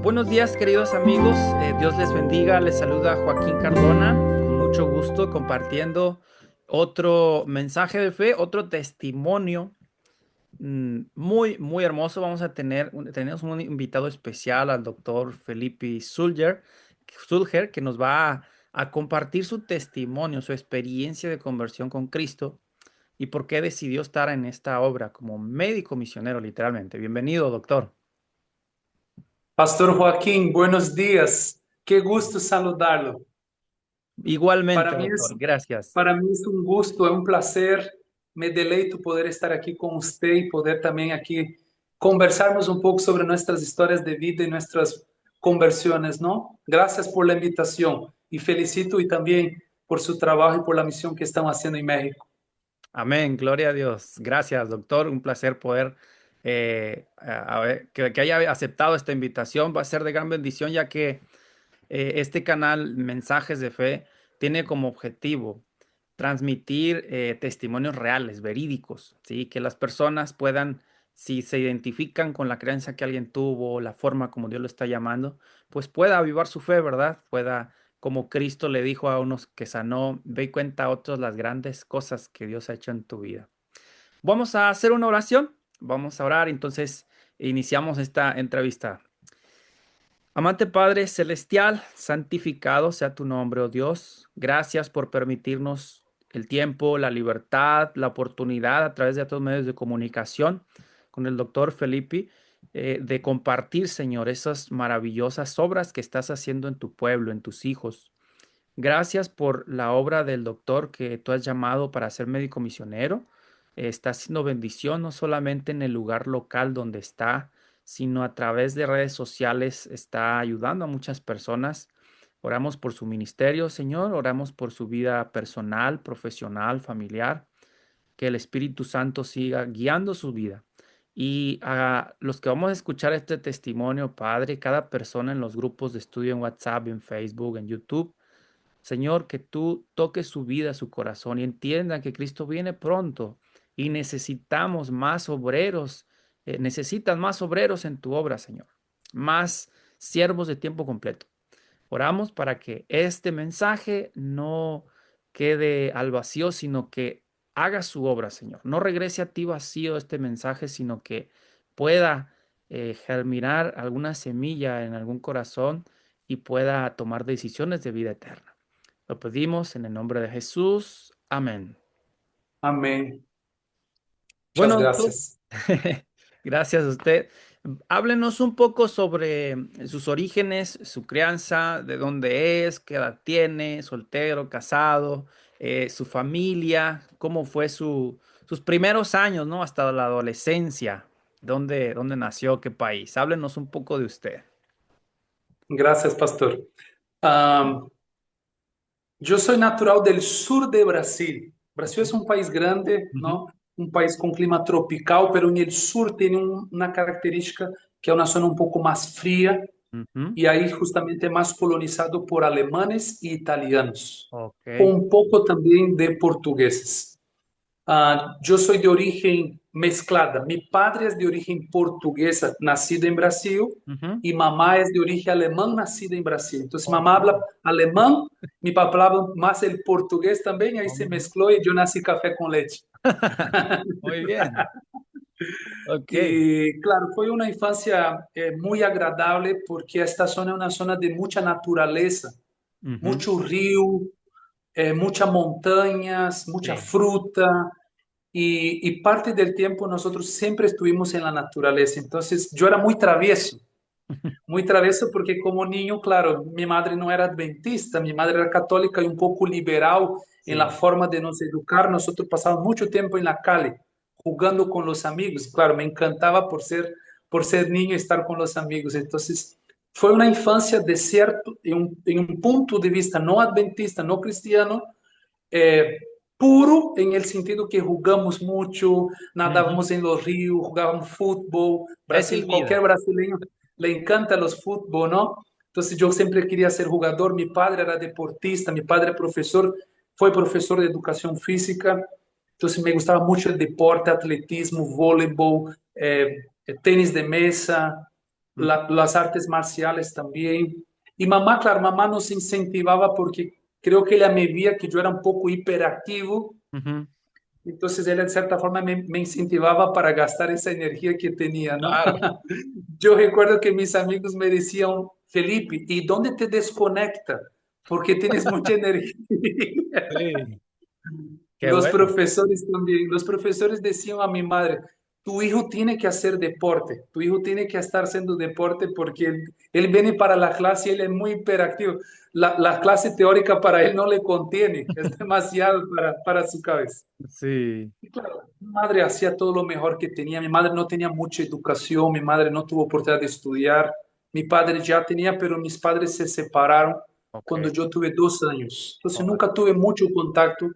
Buenos días, queridos amigos. Dios les bendiga. Les saluda Joaquín Cardona. Con mucho gusto compartiendo otro mensaje de fe, otro testimonio muy, muy hermoso. Tenemos un invitado especial al doctor Felipe Sulger, que nos va a compartir su testimonio, su experiencia de conversión con Cristo y por qué decidió estar en esta obra como médico misionero, literalmente. Bienvenido, doctor. Pastor Joaquín, buenos días. Qué gusto saludarlo. Para Igualmente, mí doctor. es, Gracias. para mí es un gusto, es un placer. Me deleito poder estar aquí con usted y poder también aquí conversarnos un poco sobre nuestras historias de vida y nuestras conversiones, ¿no? Gracias por la invitación y felicito y también por su trabajo y por la misión que están haciendo en México. Amén, gloria a Dios. Gracias, doctor. Un placer poder que haya aceptado esta invitación. Va a ser de gran bendición ya que este canal Mensajes de Fe tiene como objetivo transmitir testimonios reales, verídicos, ¿sí? Que las personas puedan, si se identifican con la creencia que alguien tuvo, la forma como Dios lo está llamando, pues pueda avivar su fe, ¿verdad? Pueda, como Cristo le dijo a unos que sanó, ve y cuenta a otros las grandes cosas que Dios ha hecho en tu vida. Vamos a hacer una oración, vamos a orar, entonces iniciamos esta entrevista. Amante Padre Celestial, santificado sea tu nombre, oh Dios. Gracias por permitirnos el tiempo, la libertad, la oportunidad a través de estos medios de comunicación con el doctor Felipe, de compartir, Señor, esas maravillosas obras que estás haciendo en tu pueblo, en tus hijos. Gracias por la obra del doctor que tú has llamado para ser médico misionero. Está haciendo bendición no solamente en el lugar local donde está, sino a través de redes sociales está ayudando a muchas personas. Oramos por su ministerio, Señor, oramos por su vida personal, profesional, familiar, que el Espíritu Santo siga guiando su vida. Y a los que vamos a escuchar este testimonio, Padre, cada persona en los grupos de estudio en WhatsApp, en Facebook, en YouTube, Señor, que tú toques su vida, su corazón y entiendan que Cristo viene pronto y necesitamos más obreros, necesitas más obreros en tu obra, Señor, más siervos de tiempo completo. Oramos para que este mensaje no quede al vacío, sino que haga su obra, Señor. No regrese a ti vacío este mensaje, sino que pueda germinar alguna semilla en algún corazón y pueda tomar decisiones de vida eterna. Lo pedimos en el nombre de Jesús. Amén. Amén. Muchas Bueno, doctor, gracias. gracias a usted. Háblenos un poco sobre sus orígenes, su crianza, de dónde es, qué edad tiene, soltero, casado, su familia, cómo fue sus primeros años, ¿no? Hasta la adolescencia, dónde nació, qué país. Háblenos un poco de usted. Gracias, pastor. Ah, yo soy natural del sur de Brasil. Brasil es un país grande, Ujú, ¿no? Un país con clima tropical, pero en el sur tiene una característica que es una zona un poco más fría ujú. y ahí justamente más colonizado por alemanes y italianos, con Ok. un poco también de portugueses. Yo soy de origen mezclada. Mi padre es de origen portuguesa, nacida en Brasil, Ujú. y mamá es de origen alemán, nacida en Brasil. Entonces, mamá habla Ok. alemán, mi papá habla más el portugués también, ahí se Ujú. mezcló y yo nací café con leche. Muy bien. Ok. Y claro, fue una infancia muy agradable porque esta zona es una zona de mucha naturaleza, Ujú. mucho río, muchas montañas, mucha Sí. fruta. Y parte del tiempo nosotros siempre estuvimos en la naturaleza. Entonces yo era muy travieso porque como niño, claro, mi madre no era adventista, mi madre era católica y un poco liberal en la Sí. forma de nos educar. Nosotros pasábamos mucho tiempo en la calle jugando con los amigos. Claro, me encantaba por ser niño estar con los amigos. Entonces fue una infancia de cierto, en un punto de vista no adventista, no cristiano, eh, puro en el sentido que jugamos mucho, Ujú. nadábamos en los ríos, jugábamos fútbol. Esa es Brasil, cualquier vida. brasileño le encanta los fútbol, ¿no? Entonces yo siempre quería ser jugador, mi padre era deportista, mi padre profesor, fue profesor de educación física, entonces me gustaba mucho el deporte, atletismo, voleibol, tenis de mesa, Ujú, las artes marciales también. Y mamá, claro, mamá nos incentivaba porque creo que ella me veía que yo era un poco hiperactivo, ujú. entonces ella de cierta forma me incentivaba para gastar esa energía que tenía, ¿no? Claro. Yo recuerdo que mis amigos me decían, Felipe, ¿y dónde te desconecta? Porque tienes mucha energía. Sí, qué Los bueno. profesores también, los profesores decían a mi madre, tu hijo tiene que hacer deporte, tu hijo tiene que estar haciendo deporte porque él viene para la clase y él es muy hiperactivo. La clase teórica para él no le contiene, es demasiado para su cabeza. Sí, Y claro, mi madre hacía todo lo mejor que tenía, mi madre no tenía mucha educación, mi madre no tuvo oportunidad de estudiar, mi padre ya tenía, pero mis padres se separaron cuando ok. yo tuve 2 años. Entonces Órale. nunca tuve mucho contacto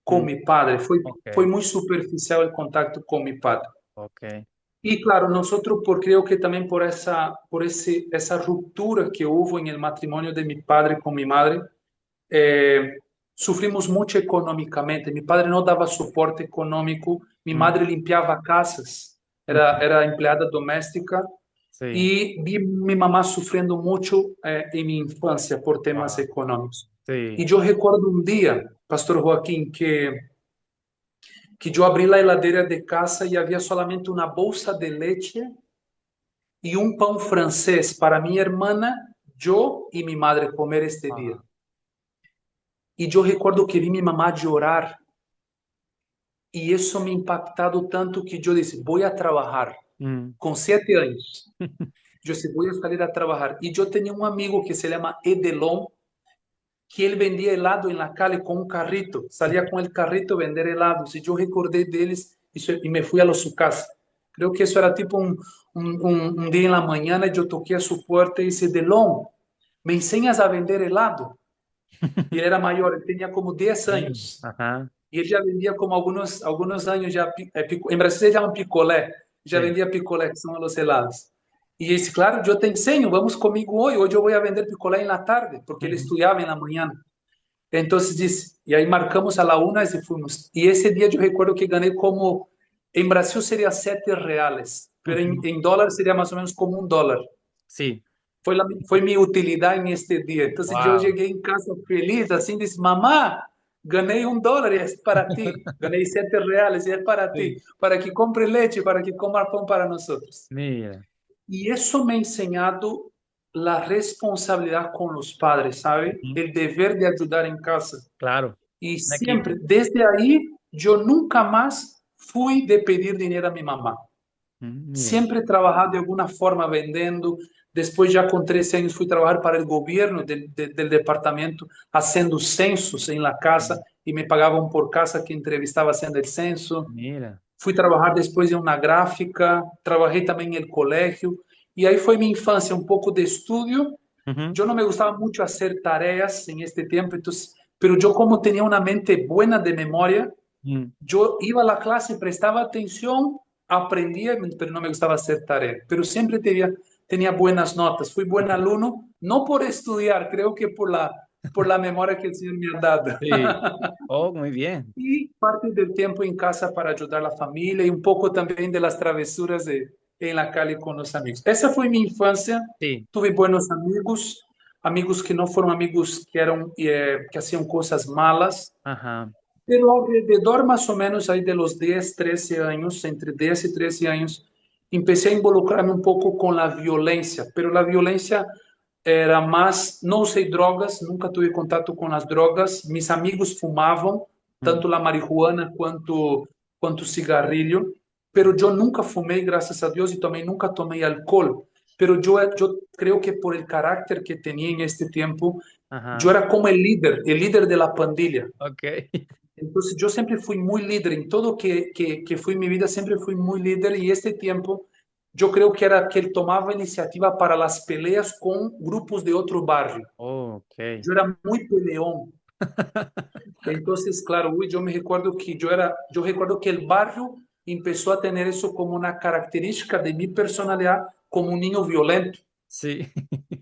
con Mm, mi padre, fue ok, muy superficial el contacto con mi padre. ok. Y claro, nosotros creo que también esa ruptura que hubo en el matrimonio de mi padre con mi madre, eh, sufrimos mucho económicamente. Mi padre no daba soporte económico, mi Mm, madre limpiaba casas, ujú. era empleada doméstica Sí, y vi mi mamá sufriendo mucho en mi infancia por temas wow. económicos. Sí. Y yo recuerdo un día, Pastor Joaquín, que yo abrí la heladera de casa y había solamente una bolsa de leche y un pan francés para mi hermana, yo y mi madre comer este día. Ah, Y yo recuerdo que vi mi mamá llorar y eso me ha impactado tanto que yo dije, voy a trabajar. mm. Con 7 años, yo dije, voy a salir a trabajar. Y yo tenía un amigo que se llama Edelon, que él vendía helado en la calle con un carrito. Salía con el carrito a vender helados. Y yo recordé de ellos y me fui a su casa. Creo que eso era tipo un día en la mañana. Yo toqué a su puerta y dije, Edelon, ¿me enseñas a vender helado? Y él era mayor, él tenía como 10 Sí, años. ajá, Y él ya vendía como algunos años ya, en Brasil se llama picolé, ya sí. vendía picolé, que son los helados. Y dice, claro, yo te enseño, vamos conmigo hoy yo voy a vender picolé en la tarde, porque él Ujú, estudiaba en la mañana. Entonces dice, y ahí marcamos a la una y fuimos. Y ese día yo recuerdo que gané como, en Brasil sería R$ 7, pero ujú. en dólar sería más o menos como $1. Sí, Fue mi utilidad en este día. Entonces yo wow. llegué en casa feliz, así dice, mamá, gané $1 y es para ti. Gané R$ 7 y es Sí, para que compre leche, para que coma pan para nosotros. mira, Y eso me ha enseñado la responsabilidad con los padres, ¿sabe? ujú. El deber de ayudar en casa. Claro, Y un siempre, equipo. desde ahí, yo nunca más fui de pedir dinero a mi mamá. Mira, Siempre he trabajado de alguna forma vendiendo. Después, ya con 13 años, fui a trabajar para el gobierno del departamento, haciendo censos en la casa y me pagaban por casa que entrevistaba haciendo el censo. mira. Fui a trabajar después en una gráfica, trabajé también en el colegio y ahí fue mi infancia, un poco de estudio. Ujú, Yo no me gustaba mucho hacer tareas en este tiempo, entonces, pero yo como tenía una mente buena de memoria, mm. yo iba a la clase, prestaba atención, aprendía, pero no me gustaba hacer tarea. Pero siempre tenía buenas notas, fui buen alumno, no por estudiar, creo que por la memoria que el Señor me ha dado. Sí. Oh, muy bien. Y parte del tiempo en casa para ayudar a la familia y un poco también de las travesuras en la calle con los amigos. Esa fue mi infancia. Sí, Tuve buenos amigos, amigos que no fueron amigos que hacían cosas malas, ajá. pero alrededor más o menos ahí de los 10 13 años, entre 10 y 13 años, empecé a involucrarme un poco con la violencia, pero la violencia era más, no usé drogas, nunca tuve contacto con las drogas, mis amigos fumaban, Mm, tanto la marihuana quanto cigarrillo, pero yo nunca fumé, gracias a Dios, y también nunca tomé alcohol, pero yo creo que por el carácter que tenía en este tiempo, yo ajá. era como el líder de la pandilla. Ok. Entonces yo siempre fui muy líder en todo que fui mi vida, siempre fui muy líder y este tiempo yo creo que era que él tomaba iniciativa para las peleas con grupos de otro barrio. Ok. Yo era muy peleón. Entonces, claro, yo me recuerdo que yo recuerdo que el barrio empezó a tener eso como una característica de mi personalidad como un niño violento, Sí,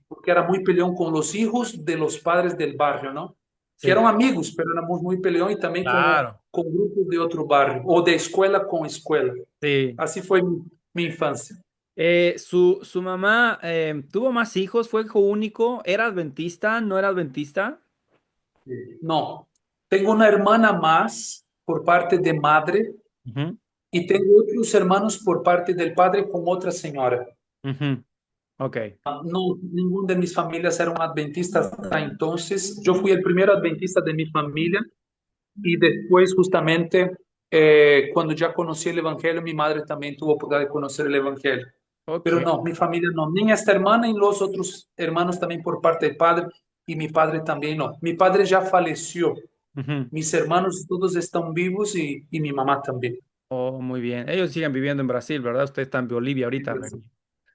porque era muy peleón con los hijos de los padres del barrio, ¿no? Que sí, eran amigos, pero éramos muy peleón y también claro. con grupos de otro barrio, o de escuela con escuela. Sí. Así fue mi infancia. Su mamá tuvo más hijos, fue hijo único, ¿era adventista? ¿No era adventista? No, tengo una hermana más por parte de madre Ujú, y tengo otros hermanos por parte del padre con otra señora. ujú. Ok, No, ninguno de mis familias eran adventistas hasta entonces. Yo fui el primer adventista de mi familia y después justamente cuando ya conocí el Evangelio, mi madre también tuvo oportunidad de conocer el Evangelio. ok. Pero no, mi familia no, ni esta hermana y los otros hermanos también por parte del padre y mi padre también no. Mi padre ya falleció, Ujú. mis hermanos todos están vivos y mi mamá también. Oh, muy bien. Ellos siguen viviendo en Brasil, ¿verdad? Usted está en Bolivia ahorita, pero...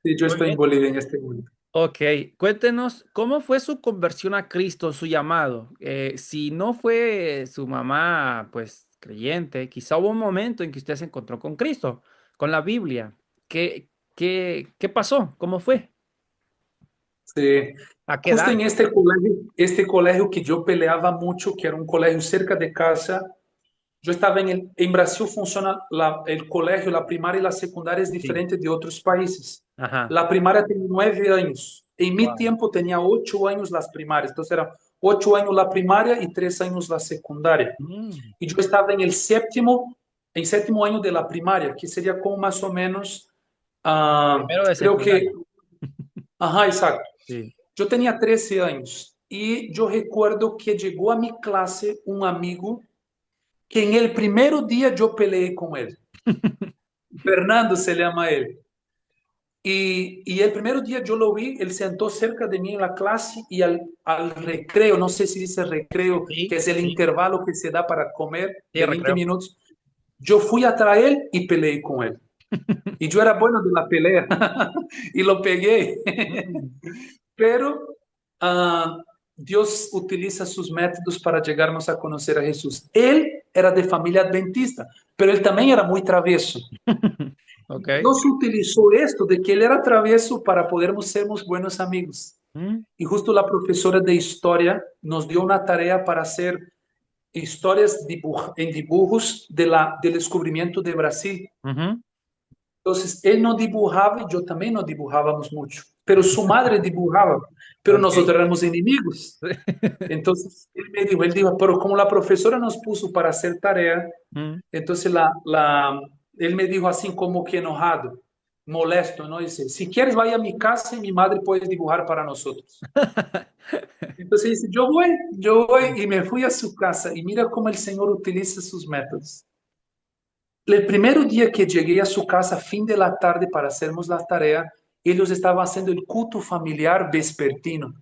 Sí, yo Muy estoy en bien. Bolivia en este momento. Ok, cuéntenos, ¿cómo fue su conversión a Cristo, su llamado? Si no fue su mamá, pues, creyente, quizá hubo un momento en que usted se encontró con Cristo, con la Biblia. ¿Qué pasó? ¿Cómo fue? Sí. ¿A qué Justo edad? en este colegio que yo peleaba mucho, que era un colegio cerca de casa, yo estaba en Brasil funciona el colegio, la primaria y la secundaria es Sí. diferente de otros países. Ajá. La primaria tiene 9 años. En mi Wow. tiempo tenía 8 años las primarias. Entonces era 8 años la primaria y 3 años la secundaria. Mm, Y yo estaba en séptimo año de la primaria, que sería como más o menos, primero de creo que, secundaria. ajá, exacto. Sí. Yo tenía 13 años y yo recuerdo que llegó a mi clase un amigo que en el primer día yo peleé con él. Fernando se llama él. Y el primer día yo lo vi, él sentó cerca de mí en la clase y al recreo, no sé si dice recreo, que Sí, es el sí, intervalo que se da para comer sí, de 20 recreo. minutos, yo fui atrás de él y peleé con él. Y yo era bueno de la pelea y lo pegué. Mm, Pero ah, Dios utiliza sus métodos para llegarnos a conocer a Jesús. Él era de familia adventista, pero él también era muy travieso. ok. Dios utilizó esto de que él era travieso para podermos sermos buenos amigos. Mm, Y justo la profesora de historia nos dio una tarea para hacer historias en dibujos del descubrimiento de Brasil. ujú. Entonces, él no dibujaba y yo también no dibujábamos mucho, pero su madre dibujaba, pero Ok. nosotros éramos enemigos. Entonces, él dijo, pero como la profesora nos puso para hacer tarea, Mm. entonces él me dijo así como que enojado, molesto, ¿no? Dice, si quieres vaya a mi casa y mi madre puede dibujar para nosotros. Entonces dice, yo voy y me fui a su casa y mira cómo el Señor utiliza sus métodos. El primer día que llegué a su casa, fin de la tarde, para hacernos la tarea, ellos estaban haciendo el culto familiar vespertino.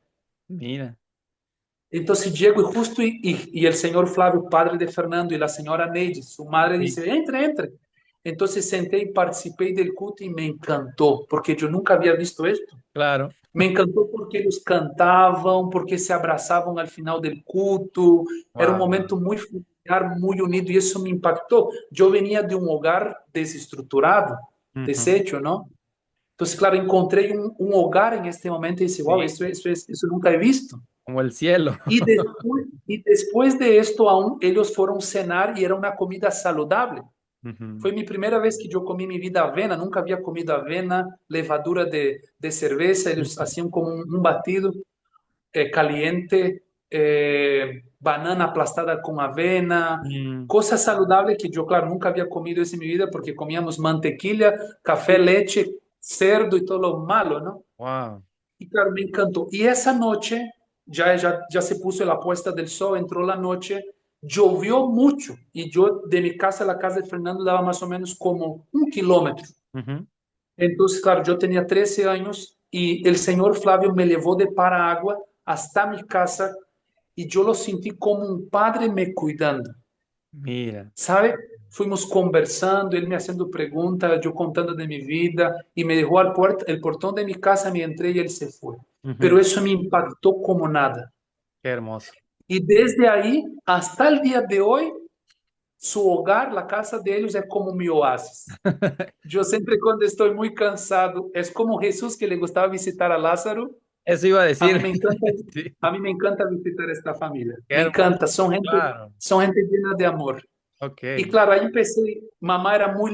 Mira. Entonces llego y justo y el señor Flavio, padre de Fernando, y la señora Neide, su madre, Sí, dice, entre, entre. Entonces senté y participé del culto y me encantó, porque yo nunca había visto esto. claro. Me encantó porque ellos cantaban, porque se abrazaban al final del culto. Era un Wow. momento muy familiar, muy unido y eso me impactó. Yo venía de un hogar desestructurado, Ujú. deshecho, ¿no? Entonces, claro, encontré un hogar en este momento y dije, wow, Sí, eso nunca he visto. como el cielo. Y después de esto aún, ellos fueron cenar y era una comida saludable. Ujú. Fue mi primera vez que yo comí en mi vida avena, nunca había comido avena, levadura de cerveza, ellos hacían como un batido caliente, banana aplastada con avena, Mm, cosas saludables que yo, claro, nunca había comido eso en mi vida porque comíamos mantequilla, café, sí. leche, cerdo y todo lo malo, ¿no? Wow. Y claro, me encantó. Y esa noche ya se puso la puesta del sol, entró la noche, llovió mucho y yo de mi casa a la casa de Fernando daba más o menos como 1 kilómetro. Ujú. Entonces, claro, yo tenía 13 años y el señor Flavio me llevó de Paragua hasta mi casa y yo lo sentí como un padre me cuidando. Mira. ¿Sabe? Fuimos conversando, él me haciendo preguntas, yo contando de mi vida y me dejó al el portón de mi casa, me entré y él se fue. Ujú. Pero eso me impactó como nada. Qué hermoso. Y desde ahí hasta el día de hoy, su hogar, la casa de ellos es como mi oasis. Yo siempre cuando estoy muy cansado, es como Jesús que le gustaba visitar a Lázaro. Eso iba a A mí decir. me encanta, Sí, a mí me encanta visitar esta familia. qué Me hermoso. encanta, Claro. son gente llena de amor. Y Ok. claro, ahí empecé, mamá era muy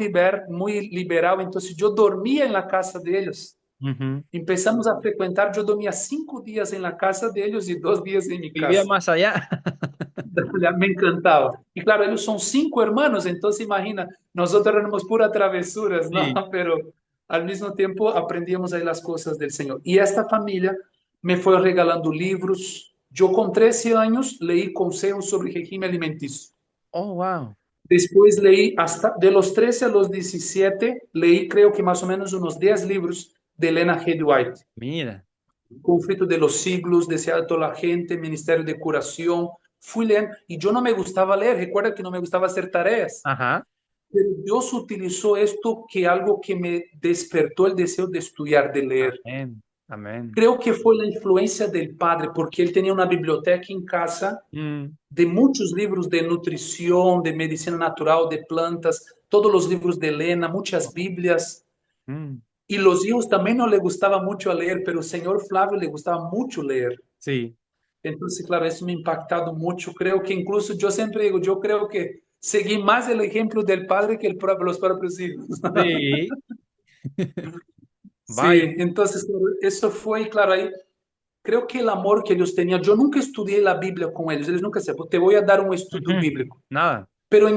liberal, entonces yo dormía en la casa de ellos. Ujú. Empezamos a frecuentar, yo dormía 5 días en la casa de ellos y 2 días en mi Vivía casa. más allá. Me encantaba. Y claro, ellos son 5 hermanos, entonces imagina, nosotros éramos pura travesuras, ¿no? Sí. Pero al mismo tiempo aprendíamos ahí las cosas del Señor. Y esta familia me fue regalando libros. Yo con 13 años leí Consejos sobre régimen alimenticio. Oh, wow. Después leí hasta de los 13 a los 17, leí creo que más o menos unos 10 libros de Elena G. White. Mira. Conflito de los siglos, Desear a toda la gente, Ministerio de Curación. Fui leyendo y yo no me gustaba leer, recuerda que no me gustaba hacer tareas, Ajá. pero Dios utilizó esto que algo que me despertó el deseo de estudiar, de leer. Amén. Amén. Creo que fue la influencia del padre, porque él tenía una biblioteca en casa Mm, de muchos libros de nutrición, de medicina natural, de plantas, todos los libros de Elena, muchas Biblias. mm. Y los hijos también no le gustaba mucho leer, pero al señor Flavio le gustaba mucho leer. Sí. Entonces, claro, eso me ha impactado mucho. Creo que incluso yo siempre digo, yo creo que seguí más el ejemplo del padre que los propios hijos. Sí. Sí, Vaya. entonces claro, eso fue, claro, ahí creo que el amor que ellos tenían, yo nunca estudié la Biblia con ellos nunca se, te voy a dar un estudio Ujú. bíblico, Nada. pero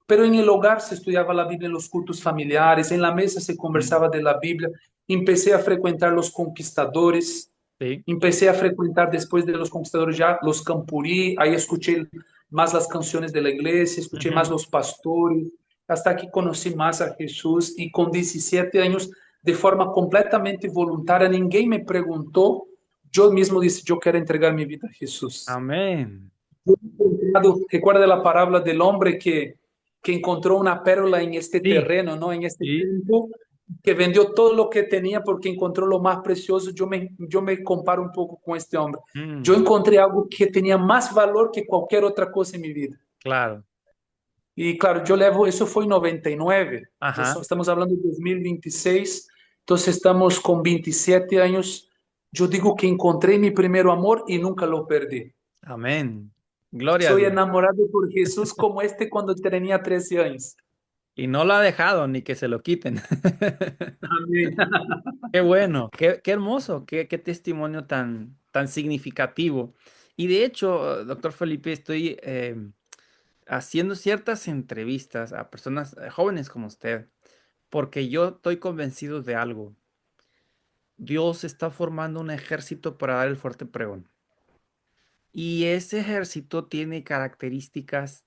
pero en el hogar se estudiaba la Biblia en los cultos familiares, en la mesa se Mm, conversaba de la Biblia, empecé a frecuentar los conquistadores, sí. empecé a frecuentar después de los conquistadores ya los Campurí, ahí escuché más las canciones de la iglesia, escuché más Ujú. los pastores, hasta que conocí más a Jesús y con 17 años, de forma completamente voluntaria, ninguém me preguntó, yo mismo dije, yo quiero entregar mi vida a Jesús. Amén. Recuerda la parábola del hombre que encontró una perla en este Sí. terreno, ¿no? En este Sí. campo, que vendió todo lo que tenía porque encontró lo más precioso. Yo me comparo un poco con este hombre. Yo Mm, encontré algo que tenía más valor que cualquier otra cosa en mi vida. claro. Y claro, yo levo, eso fue en 99. Ajá. Estamos hablando de 2026. Entonces estamos con 27 años. Yo digo que encontré mi primer amor y nunca lo perdí. Amén. Gloria a Soy Dios. enamorado por Jesús como este cuando tenía 13 años. Y no lo ha dejado ni que se lo quiten. Amén. Qué bueno, qué hermoso, qué testimonio tan significativo. Y de hecho, doctor Felipe, estoy haciendo ciertas entrevistas a personas jóvenes como usted, porque yo estoy convencido de algo. Dios está formando un ejército para dar el fuerte pregón. Y ese ejército tiene características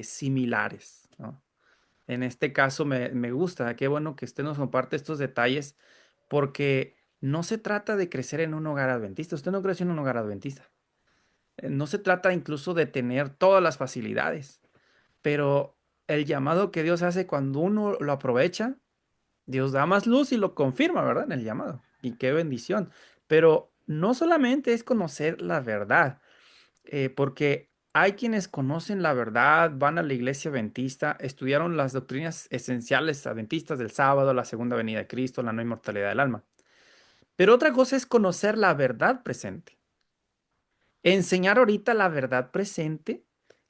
similares, ¿no? En este caso me gusta, qué bueno que usted nos comparte estos detalles, porque no se trata de crecer en un hogar adventista. Usted no creció en un hogar adventista. No se trata incluso de tener todas las facilidades, pero el llamado que Dios hace cuando uno lo aprovecha, Dios da más luz y lo confirma, ¿verdad? En el llamado. Y qué bendición. Pero no solamente es conocer la verdad, porque hay quienes conocen la verdad, van a la iglesia adventista, estudiaron las doctrinas esenciales adventistas del sábado, la segunda venida de Cristo, la no inmortalidad del alma. Pero otra cosa es conocer la verdad presente. Enseñar ahorita la verdad presente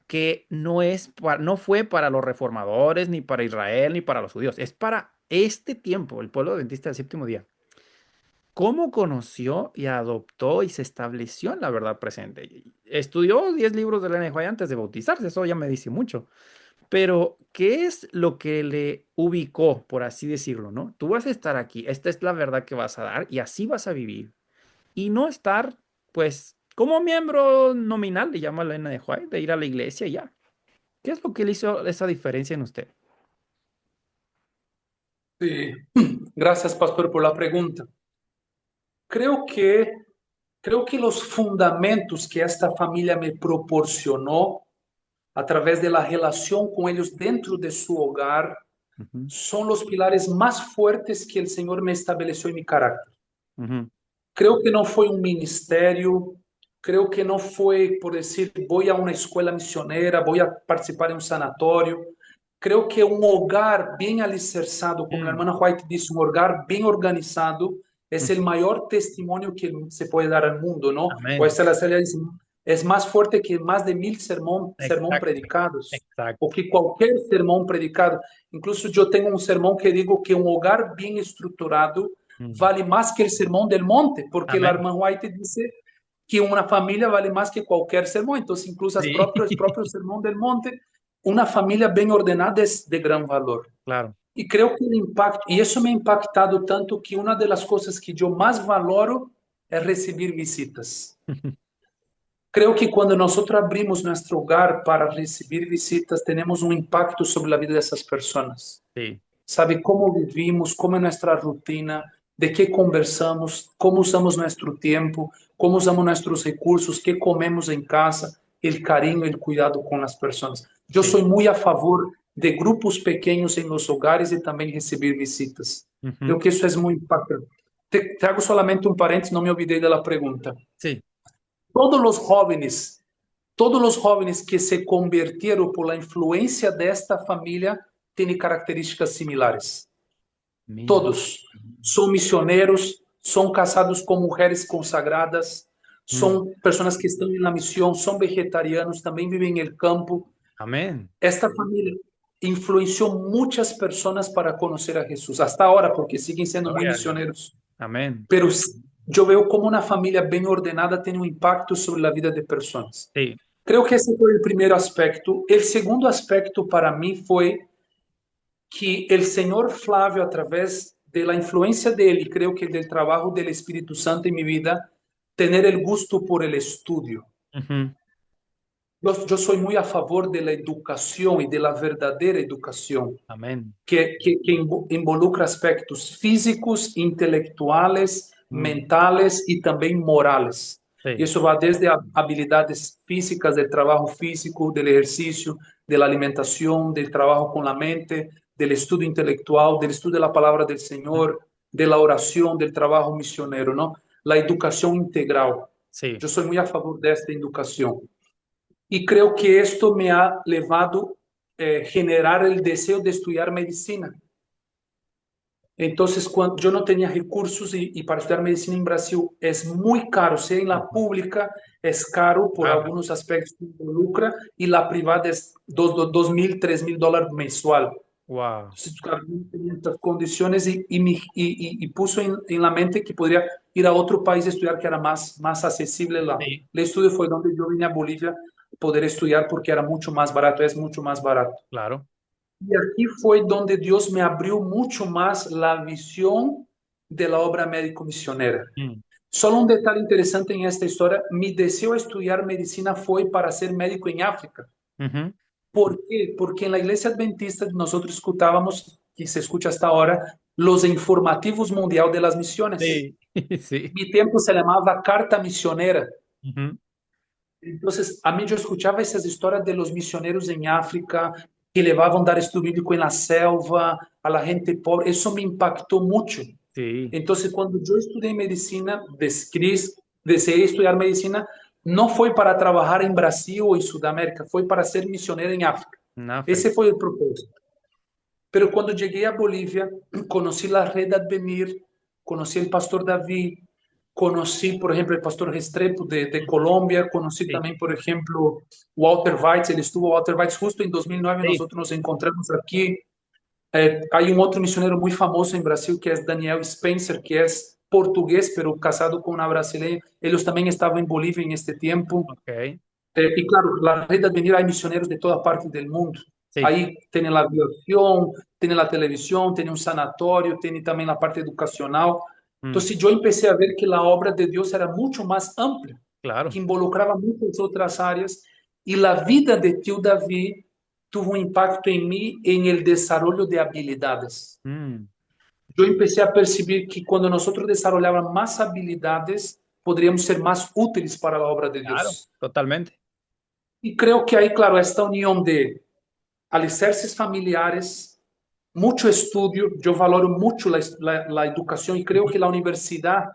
que no fue para los reformadores, ni para Israel, ni para los judíos. Es para este tiempo, el pueblo adventista del séptimo día. ¿Cómo conoció y adoptó y se estableció en la verdad presente? Estudió 10 libros de la NJ antes de bautizarse, eso ya me dice mucho. Pero, ¿qué es lo que le ubicó, por así decirlo, no? Tú vas a estar aquí, esta es la verdad que vas a dar y así vas a vivir. Y no estar, pues, como miembro nominal, le llama la NJ, de ir a la iglesia y ya. ¿Qué es lo que le hizo esa diferencia en usted? Sí. Gracias, pastor, por la pregunta. Creo que, creo que los fundamentos que esta familia me proporcionó a través de la relación con ellos dentro de su hogar Ujú, son los pilares más fuertes que el Señor me estableció en mi carácter. ujú, Creo que no fue un ministerio, creo que no fue por decir voy a una escuela misionera, voy a participar en un sanatorio. Creo que un hogar bien alicerçado, como la mm, hermana White dice, un hogar bien organizado es el ujú. mayor testimonio que se puede dar al mundo, ¿no? O Amén. esta la dice, es más fuerte que más de 1000 sermón Exacto, predicados o exacto. que cualquier sermón predicado. Incluso yo tengo un sermón que digo que un hogar bien estructurado Mm. vale más que el sermón del monte, porque la Amén. hermana White dice que una familia vale más que cualquier sermón. Entonces, incluso Sí, el propio sermón del monte, una familia bien ordenada es de gran valor. claro. Y creo que el impacto, y eso me ha impactado tanto que una de las cosas que yo más valoro es recibir visitas. Creo que cuando nosotros abrimos nuestro hogar para recibir visitas, tenemos un impacto sobre la vida de esas personas. Sí, Sabe cómo vivimos, cómo es nuestra rutina, de qué conversamos, cómo usamos nuestro tiempo, cómo usamos nuestros recursos, qué comemos en casa, el cariño, el cuidado con las personas. Yo sí. soy muy a favor de grupos pequeños en los hogares y también recibir visitas. Creo Ujú. que eso es muy impactante. Te hago solamente un paréntesis, no me olvidé de la pregunta. Sí. Todos los jóvenes, todos los jóvenes que se convirtieron por la influencia de esta familia tienen características similares. Mira. Todos son misioneros, son casados con mujeres consagradas, Mm. son personas que están en la misión, son vegetarianos, también viven en el campo. Amén. Esta familia influenció muchas personas para conocer a Jesús, hasta ahora, porque siguen siendo muy Gloria a Dios. misioneros. Amén. Pero yo veo como una familia bien ordenada tiene un impacto sobre la vida de personas. Sí. Creo que ese fue el primer aspecto. El segundo aspecto para mí fue que el señor Flávio, a través de la influencia de él y creo que del trabajo del Espíritu Santo en mi vida, tener el gusto por el estudio. Ujú. Yo soy muy a favor de la educación y de la verdadera educación, Amén. que involucra aspectos físicos, intelectuales, Mm. mentales y también morales. Y Sí. eso va desde habilidades físicas, del trabajo físico, del ejercicio, de la alimentación, del trabajo con la mente, del estudio intelectual, del estudio de la palabra del Señor, de la oración, del trabajo misionero, ¿no? La educación integral. Sí. Yo soy muy a favor de esta educación. Y creo que esto me ha llevado a generar el deseo de estudiar medicina. Entonces, cuando yo no tenía recursos y para estudiar medicina en Brasil es muy caro, sea en la Ujú. pública es caro por Ah, algunos aspectos que involucra y la privada es $2,000, $3,000 mensual. wow. Entonces, claro, no tenía estas condiciones y puso en la mente que podría ir a otro país a estudiar que era más accesible. Sí, El estudio fue donde yo vine a Bolivia poder estudiar porque era mucho más barato, es mucho más barato. claro. Y aquí fue donde Dios me abrió mucho más la visión de la obra médico-misionera. Mm. Solo un detalle interesante en esta historia, mi deseo de estudiar medicina fue para ser médico en África. Ujú. ¿Por qué? Porque en la iglesia adventista nosotros escuchábamos, y se escucha hasta ahora, los informativos mundial de las misiones. Sí, sí. Mi tiempo se llamaba Carta Misionera. Ujú. Entonces, a mí yo escuchaba esas historias de los misioneros en África que llevaban dar estudio bíblico en la selva a la gente pobre. Eso me impactó mucho. Sí, Entonces, cuando yo estudié medicina, deseé estudiar medicina, no fue para trabajar en Brasil o en Sudamérica, fue para ser misionero en África. en Ese África. fue el propósito. Pero cuando llegué a Bolivia, conocí la red Advenir, conocí el pastor David, conocí, por ejemplo, el pastor Restrepo de Ujú. Colombia, conocí Sí, también, por ejemplo, Walter Weitz, él estuvo Walter Weitz justo en 2009, sí. nosotros nos encontramos aquí. Hay un otro misionero muy famoso en Brasil que es Daniel Spencer, que es portugués, pero casado con una brasileña. Ellos también estaban en Bolivia en este tiempo. Ok. Y claro, la red Advenir hay misioneros de toda parte del mundo. Sí. Ahí tiene la aviación, tiene la televisión, tiene un sanatorio, tiene también la parte educacional. Mm. Entonces yo empecé a ver que la obra de Dios era mucho más amplia, que Claro. involucraba muchas otras áreas y la vida de tío David tuvo un impacto en mí en el desarrollo de habilidades. Mm. Yo empecé a percibir que cuando nosotros desarrollábamos más habilidades, podríamos ser más útiles para la obra de Claro, Dios. totalmente. Y creo que ahí, claro, esta unión de alicerces familiares, mucho estudio, yo valoro mucho la educación y creo Ujú. que la universidad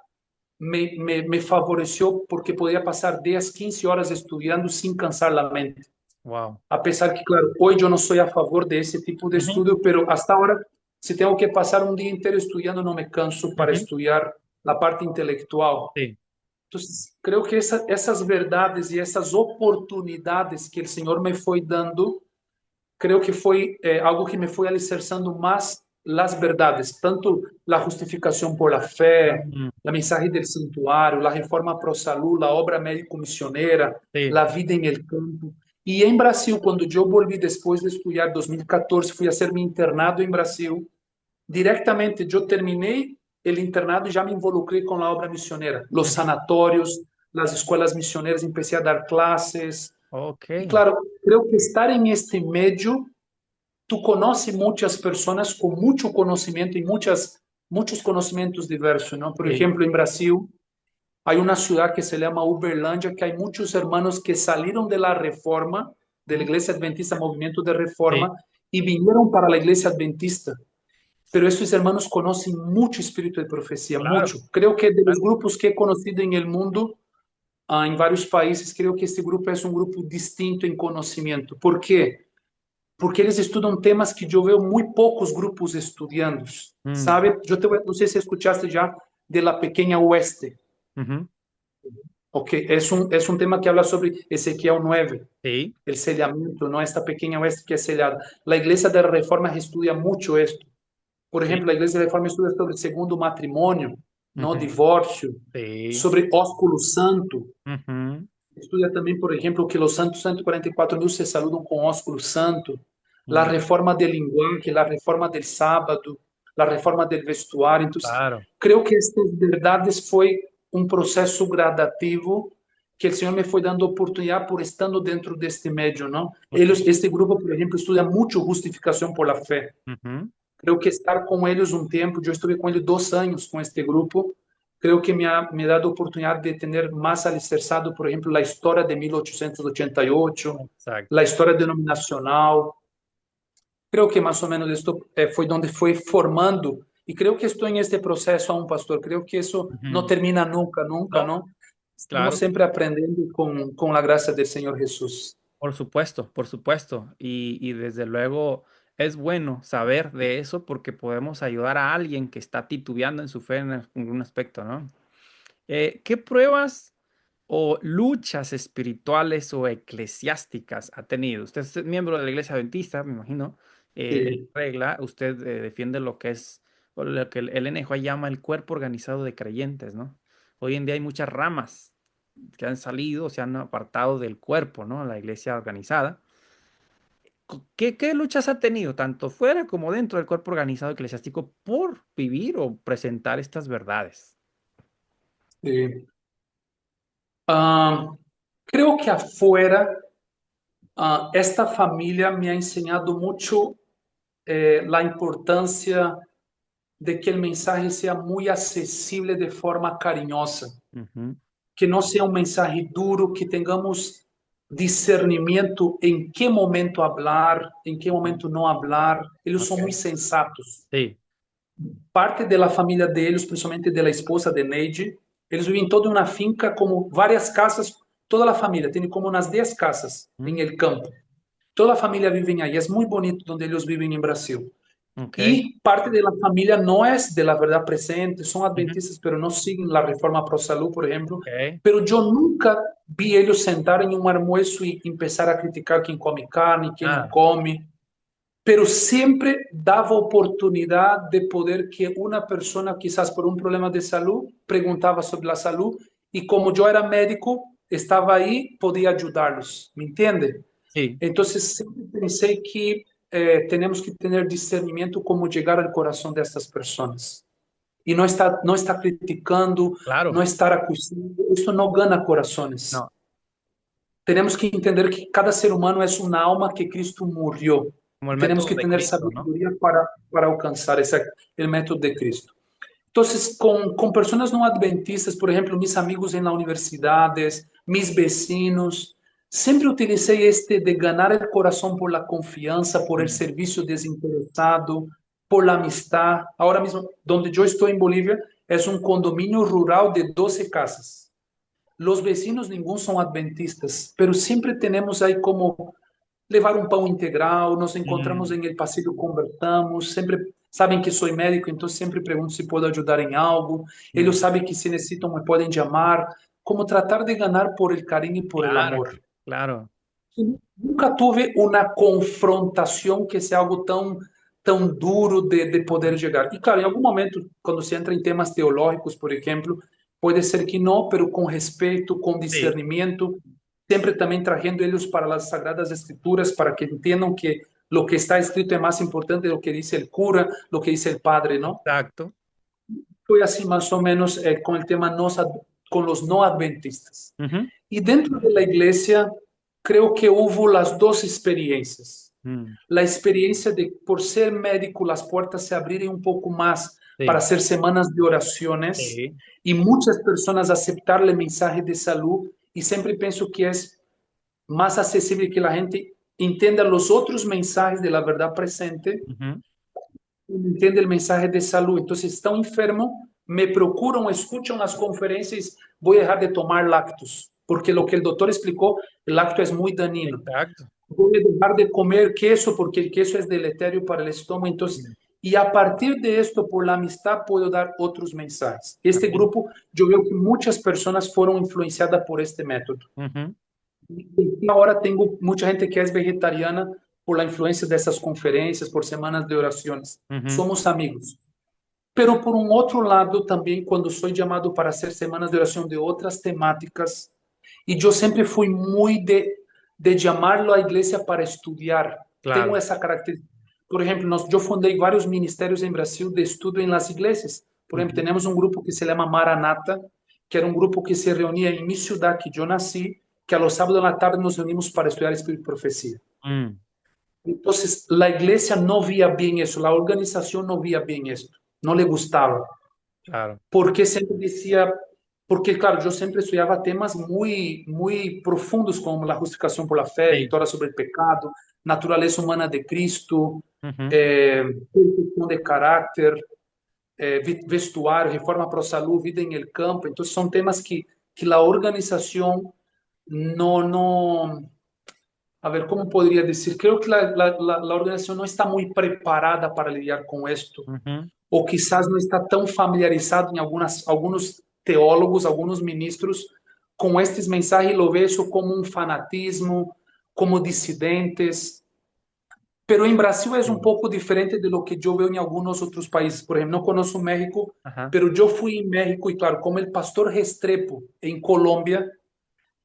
me favoreció porque podía pasar 10, 15 horas estudiando sin cansar la mente. Wow. A pesar que, claro, hoy yo no soy a favor de ese tipo de Ujú. estudio, pero hasta ahora, si tengo que pasar un día entero estudiando, no me canso para Ujú. estudiar la parte intelectual. Sí. Entonces, creo que esas verdades y esas oportunidades que el Señor me fue dando, creo que fue algo que me fue alicerçando más las verdades, tanto la justificación por la fe, Mm, la mensaje del santuario, la reforma pro salud, la obra médico-misionera, sí, la vida en el campo. Y en Brasil, cuando yo volví después de estudiar 2014, fui a hacer mi internado en Brasil. Directamente yo terminé el internado y ya me involucré con la obra misionera, los ujú, sanatorios, las escuelas misioneras, empecé a dar clases. ok, Y claro, creo que estar en este medio, tú conoces muchas personas con mucho conocimiento y muchos conocimientos diversos, ¿no? Por sí, ejemplo, en Brasil hay una ciudad que se llama Uberlândia, que hay muchos hermanos que salieron de la reforma, de la ujú, iglesia adventista, movimiento de sí, reforma, y vinieron para la iglesia adventista. Pero estos hermanos conocen mucho espíritu de profecía, claro, mucho. Creo que de los claro, grupos que he conocido en el mundo, en varios países, creo que este grupo es un grupo distinto en conocimiento. ¿Por qué? Porque eles estudam temas que eu vejo muito poucos grupos estudando, mm, sabe? Não sei se escutaste já de La Pequeña Oeste, ujú, ok? É um tema que habla sobre Ezequiel 9, sí, el sellamiento, ¿no? Esta pequeña oeste que es sellada. La Iglesia de la Reforma estudia mucho esto. Por sí, ejemplo, a Igreja Reforma estuda sobre o segundo matrimônio, não ujú, divórcio, sí, sobre ósculo santo. ujú, Estuda também, por exemplo, que os santos 144.000 se saludam com ósculo santo, a mm, reforma del lenguaje, a reforma del sábado, a reforma del vestuário. Então, claro, creio que estas verdades foi um processo gradativo que o Senhor me foi dando oportunidade por estando dentro deste meio, não? ok, Este grupo, por exemplo, estuda muito justificação por la fé. ujú, Creo que estar com eles um tempo, eu estive com eles 2 anos com este grupo, creo que me ha dado oportunidade de ter mais alicerçado, por exemplo, a história de 1888, a exacto, história denominacional. Creo que mais ou menos isto foi onde foi formando, e creio que estou em este processo aún, pastor. Creio que isso não ujú, termina nunca, nunca, no, não? Estamos claro. sempre aprendendo com a graça do Senhor Jesus. Por supuesto, por supuesto. Y desde luego es bueno saber de eso porque podemos ayudar a alguien que está titubeando en su fe en algún aspecto, ¿no? ¿Qué pruebas o luchas espirituales o eclesiásticas ha tenido? Usted es miembro de la Iglesia Adventista, me imagino, Sí, regla, usted defiende lo que es, o lo que el NJ llama el cuerpo organizado de creyentes, ¿no? Hoy en día hay muchas ramas que han salido, se han apartado del cuerpo, ¿no? La iglesia organizada. ¿Qué luchas ha tenido, tanto fuera como dentro del cuerpo organizado eclesiástico, por vivir o presentar estas verdades? sí. Ah, creo que afuera, esta família me ha enseñado mucho la importancia de que el mensaje sea muy accesible de forma cariñosa, Ujú, que no sea un mensaje duro, que tengamos discernimiento en qué momento hablar, en qué ujú, momento no hablar. Ellos son muy ok. sensatos. Sí. Parte da família deles, principalmente da esposa de Neide, eles vivem toda uma finca, como várias casas, toda a família, tem como umas 10 casas em Mm, el campo. Toda a família vive aí, é muito bonito onde eles vivem em Brasil. ok. E parte da família não é de la verdade presente, são Ujú, adventistas, mas não seguem a reforma pro salud, por exemplo. ok. Pero eu nunca vi eles sentar em um almoço e começar a criticar quem come carne, quem não Nada. come, pero siempre daba oportunidad de poder que una persona, quizás por un problema de salud, preguntaba sobre la salud y como yo era médico, estaba ahí, podía ayudarlos, ¿me entiende? Sí, Entonces, siempre pensé que tenemos que tener discernimiento cómo llegar al corazón de estas personas. Y no está criticando, no claro. estar acusando, eso no gana corazones. No, Tenemos que entender que cada ser humano es una alma que Cristo murió como y el tenemos método que de tener Cristo, ¿no? sabiduría para alcanzar el método de Cristo. Entonces, con personas no adventistas, por ejemplo, mis amigos en las universidades, mis vecinos, siempre utilicé este de ganar el corazón por la confianza, por el Mm, servicio desinteresado, por la amistad. Ahora mismo, donde yo estoy en Bolivia, es un condominio rural de 12 casas. Los vecinos ninguno son adventistas, pero siempre tenemos ahí como levar un pão integral, nos encontramos mm, en el pasillo, conversamos, siempre saben que soy médico, entonces siempre pregunto si puedo ayudar en algo, mm, ellos saben que si necesitan me pueden llamar, como tratar de ganar por el cariño y por el Claro, amor. claro. Nunca tuve una confrontación que sea algo tan duro de poder llegar. Y claro, en algún momento, cuando se entra en temas teológicos, por ejemplo, puede ser que no, pero con respeto, con Sí, discernimiento, siempre también trayendo ellos para las Sagradas Escrituras, para que entiendan que lo que está escrito es más importante de lo que dice el cura, lo que dice el padre, ¿no? exacto. Fue así más o menos con el tema con los no adventistas. Ujú. Y dentro de la iglesia, creo que hubo las dos experiencias. Mm, La experiencia de, por ser médico, las puertas se abrirían un poco más para sí, hacer semanas de oraciones sí, y muchas personas aceptar el mensaje de salud. Y siempre pienso que es más accesible que la gente entienda los otros mensajes de la verdad presente, ujú, entiende el mensaje de salud. Entonces, están enfermo, me procuran, escuchan las conferencias, voy a dejar de tomar lácteos, porque lo que el doctor explicó, el lácteo es muy dañino. exacto. Voy a dejar de comer queso porque el queso es deleterio para el estómago. Entonces, Mm, y a partir de esto, por la amistad, puedo dar otros mensajes. Este amén. grupo, yo veo que muchas personas fueron influenciadas por este método. Ujú, Y ahora tengo mucha gente que es vegetariana por la influencia de esas conferencias, por semanas de oraciones. ujú, Somos amigos. Pero por un otro lado, también cuando soy llamado para hacer semanas de oración de otras temáticas, y yo siempre fui muy de llamarlo a iglesia para estudiar. Tengo claro. esa característica. Por ejemplo, yo fundé varios ministerios en Brasil de estudio en las iglesias. Por ejemplo, Ujú, tenemos un grupo que se llama Maranata, que era un grupo que se reunía en mi ciudad, que yo nací, que a los sábados de la tarde nos reunimos para estudiar Espíritu y Profecía. mm, Entonces, la iglesia no veía bien eso, la organización no veía bien esto, no le gustaba claro. porque siempre decía, porque claro, yo siempre estudiaba temas muy profundos como la justificación por la fe, Sí. victoria sobre el pecado, naturaleza humana de Cristo, Ujú, perfección de carácter, vestuário, reforma para a salud, vida en el campo. Entonces son temas que la organización no, a ver, ¿cómo podría decir? Creo que la organización no está muy preparada para lidiar con esto ujú, ou quizás não está tão familiarizado em alguns teólogos, alguns ministros, com estes mensagens e lo ve isso como um fanatismo, como dissidentes. Pero em Brasil é um sí. pouco diferente de lo que eu vejo em alguns outros países. Por exemplo, não conheço México, Ajá. pero eu fui em México e, claro, como o pastor Restrepo em Colômbia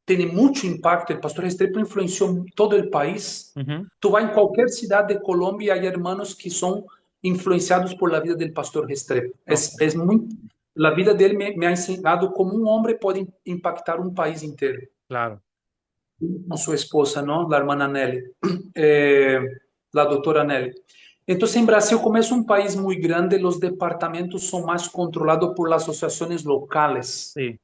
tem muito impacto, o pastor Restrepo influenciou todo o país. Ujú, Tu vai em qualquer cidade de Colômbia e há hermanos que são influenciados por la vida del pastor Restrepo. ok, Es muy, la vida dele me ha enseñado como un hombre puede impactar un país entero. claro. Con su esposa, ¿no? La hermana Nelly, eh, la doctora Nelly. Entonces, en Brasil, como es un país muy grande, los departamentos son más controlados por las asociaciones locales. Sí.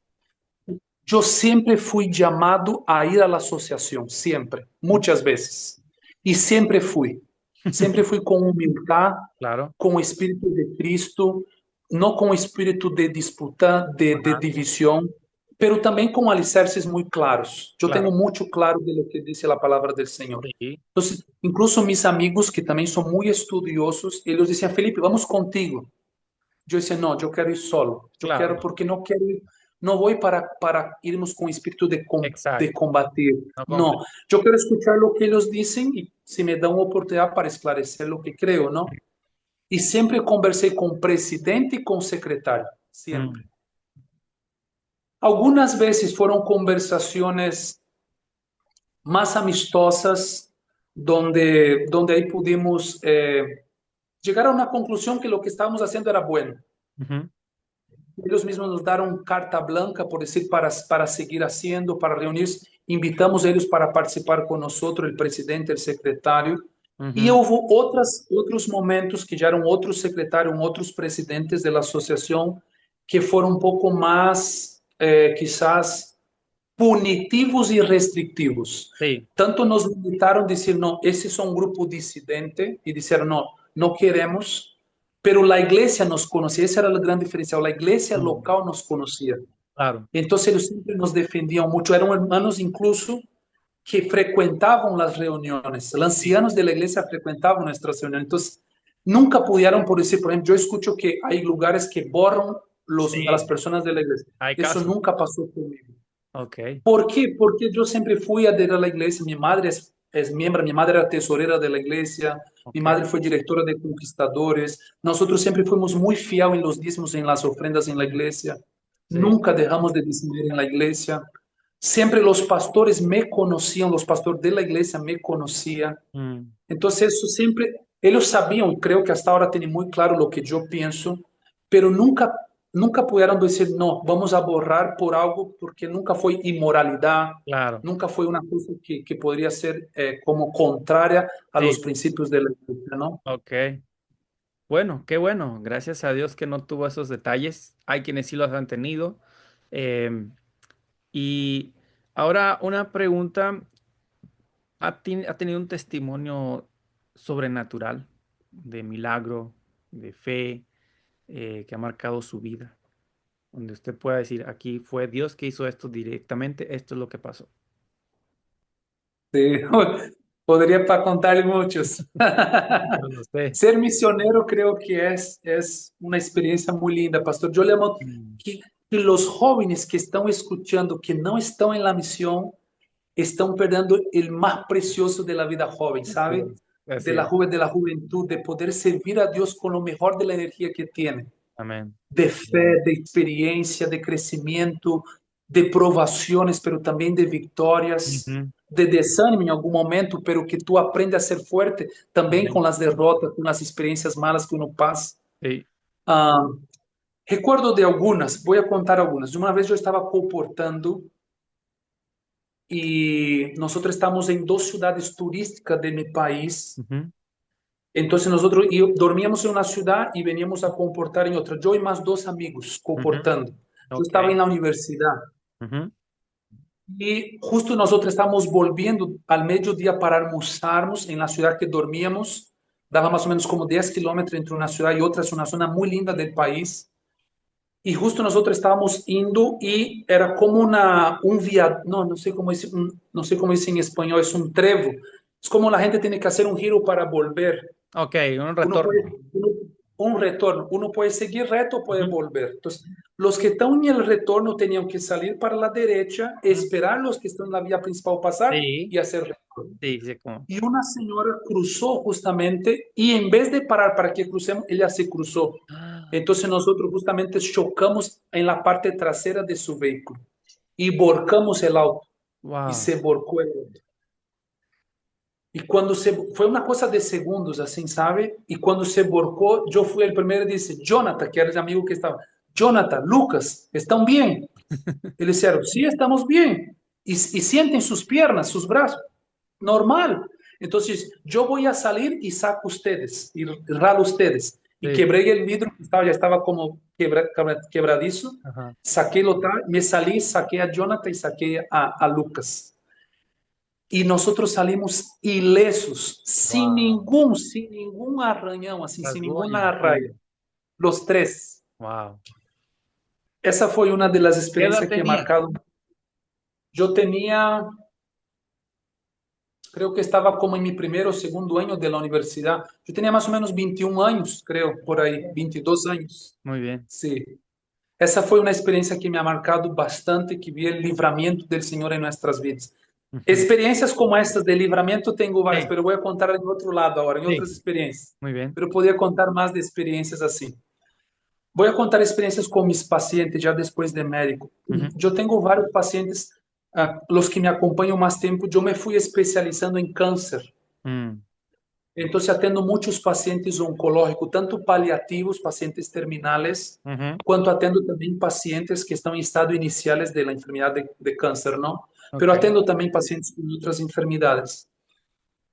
Yo siempre fui llamado a ir a la asociación, siempre, muchas veces. Y siempre fui con humildad, Claro. con el espíritu de Cristo, no con espíritu de disputa, de Ajá. división, pero también con alicerces muy claros. Yo tengo Claro. mucho claro de lo que dice la palabra del Señor. Sí. Entonces, incluso mis amigos que también son muy estudiosos, ellos decían, Felipe, vamos contigo. Yo decía, no, yo quiero ir solo. Yo Claro. quiero porque no quiero ir, no voy para irnos con espíritu de Exacto. combatir. No No, conflicto. yo quiero escuchar lo que ellos dicen y si me dan una oportunidad para esclarecer lo que creo, ¿no? Y siempre conversé con presidente y con secretario, siempre. Mm, Algunas veces fueron conversaciones más amistosas donde ahí pudimos llegar a una conclusión que lo que estábamos haciendo era bueno. ujú, Ellos mismos nos dieron carta blanca, por decir, para seguir haciendo, para reunirse. Invitamos a ellos para participar con nosotros, el presidente, el secretario. Y ujú, hubo otros momentos que ya eran otros secretarios, otros presidentes de la asociación que fueron un poco más, quizás, punitivos y restrictivos. sí. Tanto nos limitaron a decir, no, ese es un grupo disidente, y dijeron, no, no queremos, pero la iglesia nos conocía, ese era el gran diferencial, la iglesia Mm, local nos conocía. claro. Entonces ellos siempre nos defendían mucho, eran hermanos incluso que frecuentaban las reuniones, los ancianos de la iglesia frecuentaban nuestras reuniones, entonces nunca pudieron, por decir, por ejemplo, yo escucho que hay lugares que borran Sí. las personas de la iglesia, Hay eso casos. nunca pasó conmigo. Ok. ¿Por qué? Porque yo siempre fui a ir a la iglesia. Mi madre es miembro, mi madre era tesorera de la iglesia, mi Ok. madre fue directora de Conquistadores. Nosotros siempre fuimos muy fieles en los diezmos, en las ofrendas en la iglesia. Sí. Nunca dejamos de diezmar en la iglesia. Siempre los pastores me conocían, los pastores de la iglesia me conocían. Mm, Entonces, eso siempre, ellos sabían, creo que hasta ahora tienen muy claro lo que yo pienso, pero nunca pudieron decir, no, vamos a borrar por algo, porque nunca fue inmoralidad, claro. nunca fue una cosa que podría ser como contraria a los Sí. principios de la iglesia, ¿no? Ok. Bueno, qué bueno. Gracias a Dios que no tuvo esos detalles. Hay quienes sí los han tenido. Em, y ahora una pregunta. ¿Ha tenido un testimonio sobrenatural de milagro, de fe, que ha marcado su vida? Donde usted pueda decir, aquí fue Dios que hizo esto directamente, esto es lo que pasó. Sí, podría para contarle muchos. No lo sé. Ser misionero creo que es una experiencia muy linda, pastor. Yo le amo Mm, que los jóvenes que están escuchando, que no están en la misión, están perdiendo el más precioso de la vida joven, así ¿sabe? es. Así es. De la juventud, de poder servir a Dios con lo mejor de la energía que tiene, Amén. de fe, de experiencia, de crecimiento, de provaciones, pero también de victorias, Ujú. de desánimo en algún momento, pero que tú aprendes a ser fuerte también Amén. con las derrotas, con las experiencias malas que uno pasa. Sí. Ah, recuerdo de algunas, voy a contar algunas. Una vez yo estaba comportando y nosotros estamos en dos ciudades turísticas de mi país. Ujú. Entonces nosotros dormíamos en una ciudad y veníamos a comportar en otra. Yo y más dos amigos Ujú. comportando. Yo Ok. estaba en la universidad Ujú. y justo nosotros estábamos volviendo al mediodía para almorzarnos en la ciudad que dormíamos. Daba más o menos como 10 kilómetros entre una ciudad y otra. Es una zona muy linda del país. Y justo nosotros estábamos indo y era como un via, no sé cómo dice, no sé cómo dice en español, es un trevo. Es como la gente tiene que hacer un giro para volver. Ok, un Uno puede, retorno. uno- un retorno, uno puede seguir recto o puede Ujú. volver. Entonces, los que están en el retorno tenían que salir para la derecha, Ujú. esperar los que están en la vía principal pasar Sí, y hacer retorno. sí, sí, como. Y una señora cruzó justamente y en vez de parar para que crucemos, ella se cruzó. Ah, Entonces nosotros justamente chocamos en la parte trasera de su vehículo y volcamos el auto y wow. se volcó el auto. Y cuando fue una cosa de segundos, así, ¿sabe? Y cuando se volcó, yo fui el primero y dice, Jonathan, que era el amigo que estaba, Jonathan, Lucas, ¿están bien? Y le dijeron, sí, estamos bien. Y sienten sus piernas, sus brazos, normal. Entonces, yo voy a salir y saco ustedes, y ralo ustedes. Y Sí. quebré el vidrio, que ya estaba como quebradizo. Ajá. Saqué lo tal, me salí, saqué a Jonathan y saqué a Lucas. Y nosotros salimos ilesos, Wow. sin ningún arrañón, así, sin Rasgó y ninguna raya. sí. Los tres. Wow. Esa fue una de las ¿Qué edad experiencias que he tenía? marcado. Yo tenía, creo que estaba como en mi primer o segundo año de la universidad. Yo tenía más o menos 21 años, creo, por ahí, 22 años. Muy bien. Sí. Esa fue una experiencia que me ha marcado bastante, que vi el libramiento del Señor en nuestras vidas. Ujú. Experiencias como estas de libramiento tengo varias, Sí, pero voy a contar en otro lado ahora, en sí, otras experiencias. muy bien. Pero podría contar más de experiencias así. Voy a contar experiencias con mis pacientes ya después de médico. Ujú. Yo tengo varios pacientes, los que me acompañan más tiempo. Yo me fui especializando en cáncer. Mm. Entonces atendo muchos pacientes oncológicos, tanto paliativos, pacientes terminales, Ujú. cuanto atendo también pacientes que están en estado iniciales de la enfermedad de cáncer, ¿no? Pero Ok. atendo también pacientes con otras enfermedades.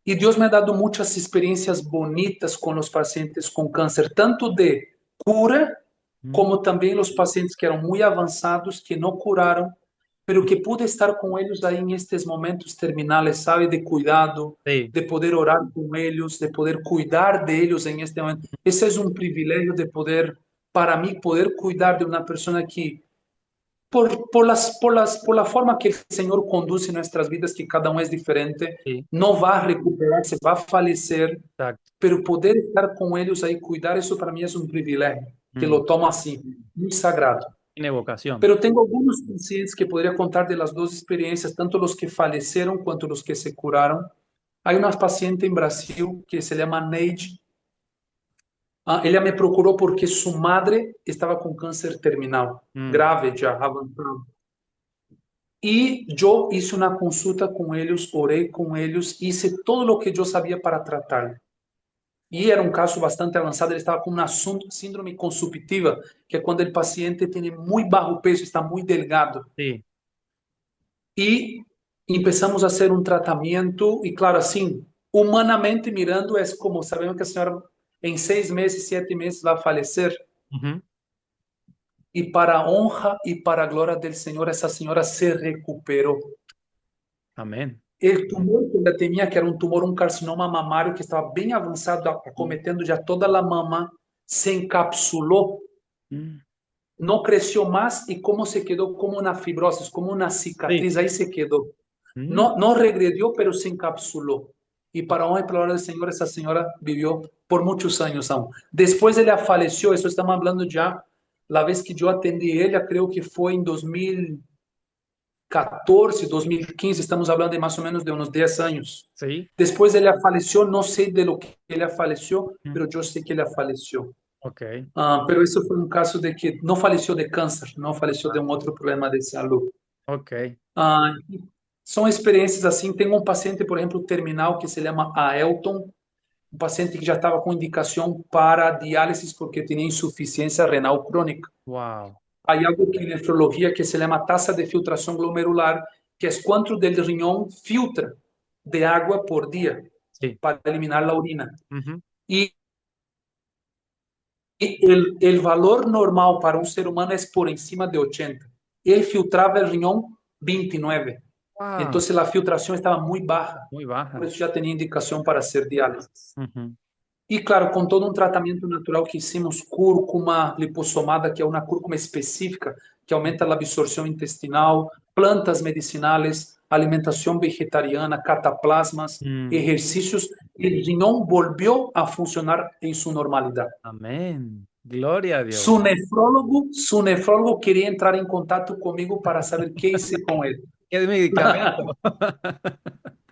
Y Dios me ha dado muchas experiencias bonitas con los pacientes con cáncer, tanto de cura Mm. como también los pacientes que eran muy avanzados, que no curaron, pero que pude estar con ellos ahí en estos momentos terminales, ¿sabe? De cuidado, Sí, de poder orar con ellos, de poder cuidar de ellos en este momento. Ese es un privilegio de poder, para mí, poder cuidar de una persona que por la forma que el Señor conduce nuestras vidas, que cada uno es diferente, sí, no va a recuperarse, va a falecer, exacto. pero poder estar con ellos ahí, cuidar, eso para mí es un privilegio, que Mm. lo tomo así, muy sagrado. Tiene vocación. Pero tengo algunos pacientes que podría contar de las dos experiencias, tanto los que fallecieron cuanto los que se curaron. Hay una paciente en Brasil que se llama Neide. Ella me procuró porque su madre estaba con cáncer terminal, Mm, grave ya, avanzado. Y yo hice una consulta con ellos, oré con ellos, hice todo lo que yo sabía para tratar. Y era un caso bastante avanzado, ele estava com uma síndrome consumptiva, que é quando o paciente tem muito baixo peso, está muito delgado. sí. E começamos a fazer um tratamento, e claro, assim, humanamente mirando, é como sabemos que a senhora em 6 meses, 7 meses vai falecer, Ujú. e para a honra e para a glória do Senhor, essa senhora se recuperou. Amén. O tumor que ela tinha, que era um tumor, um carcinoma mamário, que estava bem avançado, acometendo já toda a mama, se encapsulou, Mm, não cresceu mais e como se quedou como uma fibrose, como uma sí. cicatriz, aí se quedou. Mm, Não, não regrediu, pero se encapsulou. E para honra e para a glória do Senhor, essa senhora viveu por muitos anos aún. Depois ela faleceu, isso estamos falando já, a vez que eu atendi ela, creio que foi em 2014, 2015, estamos falando de mais ou menos de uns 10 anos. sí. Depois ela faleceu, não sei de lo que ela faleceu, Mm, mas eu sei que ela faleceu. ok. Pero isso foi um caso de que não faleceu de câncer, não faleceu de um outro problema de saúde. Ok. Ah, são experiências assim. Tem um paciente, por exemplo, terminal, que se chama Aelton, um paciente que já estava com indicação para diálise porque tinha insuficiência renal crônica. Wow. Há algo que em nefrologia que se chama taxa de filtração glomerular, que é quanto del riñón filtra de água por dia Sí. para eliminar a urina. Ujú. E el valor normal para um ser humano é por encima de 80. Ele filtrava o riñón 29. Wow. Então, a filtração estava muito baixa. Muy Por baja. isso, já tinha indicação para ser diálise. Ujú. E, claro, com todo um tratamento natural que hicimos, cúrcuma liposomada, que é uma cúrcuma específica que aumenta a absorção intestinal, plantas medicinais, alimentação vegetariana, cataplasmas, Mm, exercícios, o riñón volvió a funcionar em sua normalidade. amén. Gloria a Dios. Su nefrólogo quería entrar en contacto conmigo para saber qué hice con él. ¿Qué medicamento?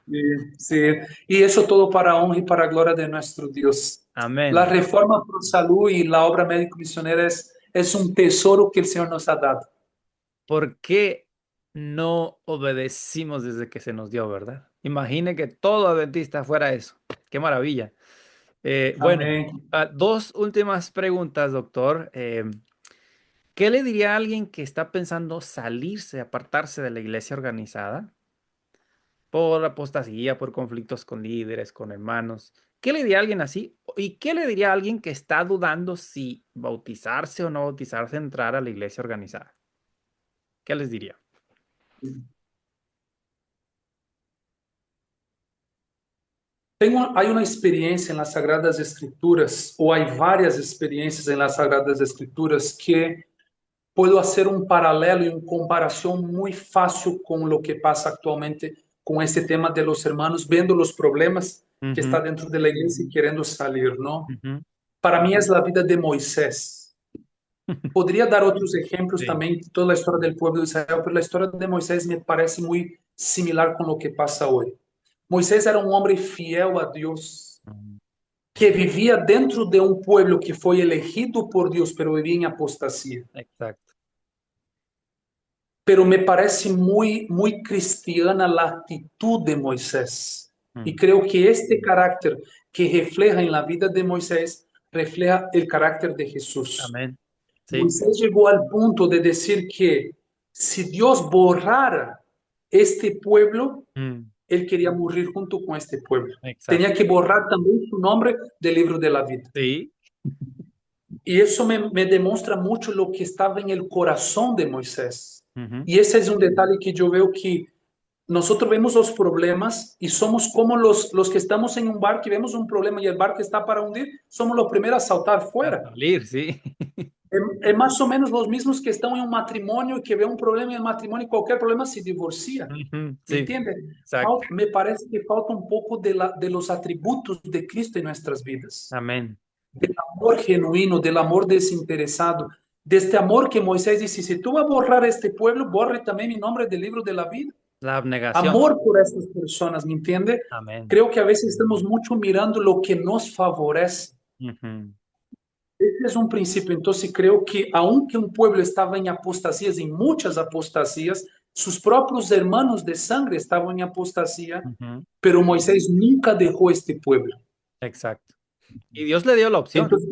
Sí, sí. Y eso todo para honra y para gloria de nuestro Dios. La Amén. reforma por salud y la obra médico-misionera es un tesoro que el Señor nos ha dado. ¿Por qué no obedecimos desde que se nos dio, verdad? Imagine que todo adventista fuera eso. Qué maravilla. Bueno, Amén. dos últimas preguntas, doctor. ¿Qué le diría a alguien que está pensando salirse, apartarse de la iglesia organizada por apostasía, por conflictos con líderes, con hermanos? ¿Qué le diría a alguien así? ¿Y qué le diría a alguien que está dudando si bautizarse o no bautizarse, entrar a la iglesia organizada? ¿Qué les diría? Hay una experiencia en las Sagradas Escrituras, o hay varias experiencias en las Sagradas Escrituras que puedo hacer un paralelo y una comparación muy fácil con lo que pasa actualmente con este tema de los hermanos, viendo los problemas que está Ujú, dentro de la iglesia y queriendo salir, ¿no? ujú. Para mí es la vida de Moisés. Podría dar otros ejemplos Sí. también, toda la historia del pueblo de Israel, pero la historia de Moisés me parece muy similar con lo que pasa hoy. Moisés era un hombre fiel a Dios, Ujú. que vivía dentro de un pueblo que fue elegido por Dios, pero vivía en apostasía. Exacto. Pero me parece muy cristiana la actitud de Moisés. Y Mm, creo que este carácter que refleja en la vida de Moisés refleja el carácter de Jesús. amén. Sí. Moisés llegó al punto de decir que si Dios borrara este pueblo, Mm, él quería morir junto con este pueblo. exacto. Tenía que borrar también su nombre del libro de la vida. Sí. Y eso me demuestra mucho lo que estaba en el corazón de Moisés. Ujú. Y ese es un detalle que yo veo que nosotros vemos los problemas y somos como los que estamos en un barco y vemos un problema y el barco está para hundir, somos los primeros a saltar A fuera. salir, sí. Es más o menos los mismos que están en un matrimonio y que ven un problema en el matrimonio y cualquier problema se divorcia. Ujú, ¿Me sí, entiende? exacto. Me parece que falta un poco de los atributos de Cristo en nuestras vidas. Amén. Del amor genuino, del amor desinteresado. de este amor que Moisés dice, si tú vas a borrar este pueblo, borre también mi nombre del libro de la vida. La abnegación. Amor por estas personas, ¿me entiende? Amén. Creo que a veces estamos mucho mirando lo que nos favorece. Ujú, Este es un principio, entonces creo que aunque un pueblo estaba en apostasías, en muchas apostasías, sus propios hermanos de sangre estaban en apostasía, ujú. pero Moisés nunca dejó este pueblo. Exacto. Y Dios le dio la opción. Entonces,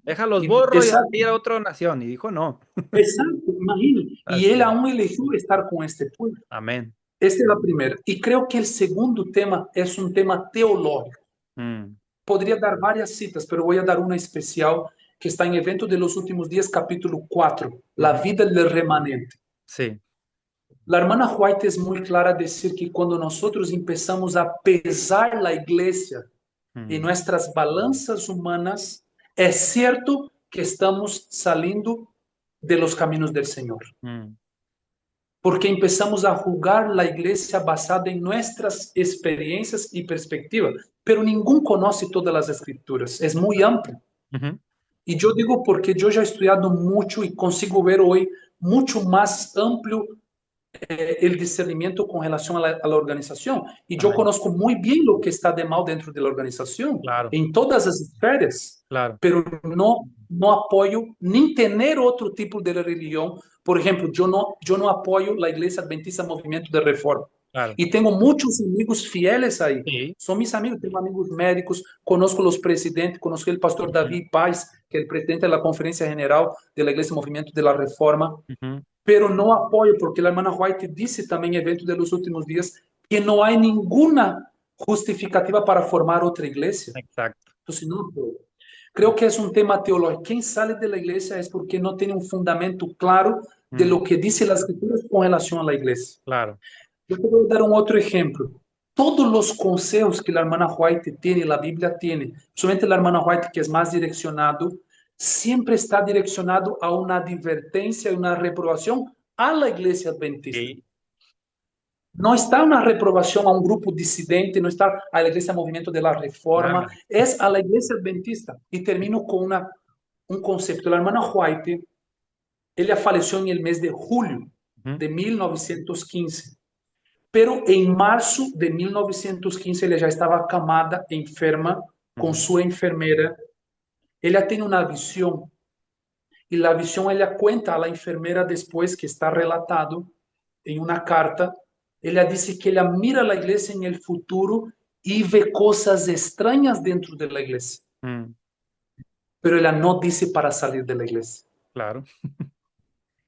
Déjalos borro y exacto, así a otra nación. Y dijo no. exacto, imagine. Y Así él es. aún eligió estar con este pueblo. Amén. Esta es la primera. Y creo que el segundo tema es un tema teológico. Mm, Podría dar varias citas, pero voy a dar una especial que está en Evento de los Últimos Días, capítulo 4, la ujú. vida del remanente. Sí. La hermana White es muy clara a decir que cuando nosotros empezamos a pesar la iglesia en Mm, nuestras balanzas humanas, es cierto que estamos saliendo de los caminos del Señor. mm. Porque empezamos a jugar la iglesia basada en nuestras experiencias y perspectivas. Pero ningún conoce todas las escrituras, es muy amplio. Ujú. Y yo digo porque yo ya he estudiado mucho y consigo ver hoy mucho más amplio el discernimiento con relación a la organización. Y yo Amén. conozco muy bien lo que está de mal dentro de la organización, Claro, en todas las esferas, claro, pero no apoyo ni tener otro tipo de religión. Por ejemplo, yo no apoyo la Iglesia Adventista Movimiento de Reforma. claro. Y tengo muchos amigos fieles ahí. Sí. Son mis amigos, tengo amigos médicos, conozco los presidentes, conozco el pastor Ujú, David Paz, que es el presidente de la Conferencia General de la Iglesia Movimiento de la Reforma, ujú. pero no apoyo, porque la hermana White dice también en Evento de los Últimos Días que no hay ninguna justificativa para formar otra iglesia. Exacto. Entonces, no apoyo. Creo que es un tema teológico. Quien sale de la iglesia es porque no tiene un fundamento claro de Mm, lo que dice las escrituras con relación a la iglesia. claro. Yo te voy a dar un otro ejemplo. Todos los consejos que la hermana White tiene, la Biblia tiene, solamente la hermana White que es más direccionado, siempre está direccionado a una advertencia y una reprobación a la iglesia adventista. Sí. No está una reprobación a un grupo disidente, no está a la iglesia Movimiento de la Reforma, Nada. es a la iglesia adventista. Y termino con un concepto. La hermana White, ella falleció en el mes de julio Ujú, de 1915. Pero en marzo de 1915 ella ya estaba acamada, enferma, con ujú, su enfermera. Ella tiene una visión y la visión ella cuenta a la enfermera después que está relatado en una carta. Ella dice que ella mira la iglesia en el futuro y ve cosas extrañas dentro de la iglesia, mm, pero ella no dice para salir de la iglesia. claro.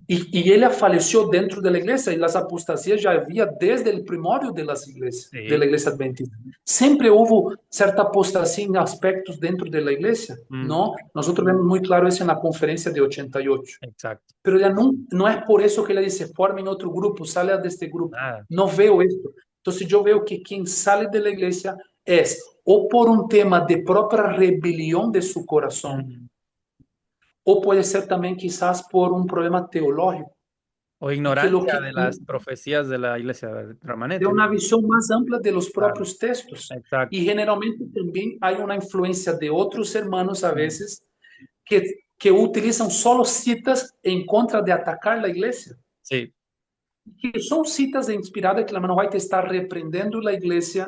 Y ella falleció dentro de la iglesia y las apostasías ya había desde el primorio de la Sí. iglesia adventista. Siempre hubo cierta apostasía en aspectos dentro de la iglesia, Mm, ¿no? Nosotros vemos muy claro eso en la conferencia de 88. exacto. Pero ella no es por eso que ella dice, formen otro grupo, salga de este grupo. Nada. No veo esto. Entonces yo veo que quien sale de la iglesia es o por un tema de propia rebelión de su corazón, Mm. o puede ser también quizás por un problema teológico. O Y que lo ignorancia que de las profecías de la iglesia de remanente. una visión más amplia de los Claro. propios textos. Exacto. Y generalmente también hay una influencia de otros hermanos a Mm, veces que, que utilizan solo citas en contra de atacar la iglesia. sí. Que son citas inspiradas que la mano White está reprendiendo la iglesia,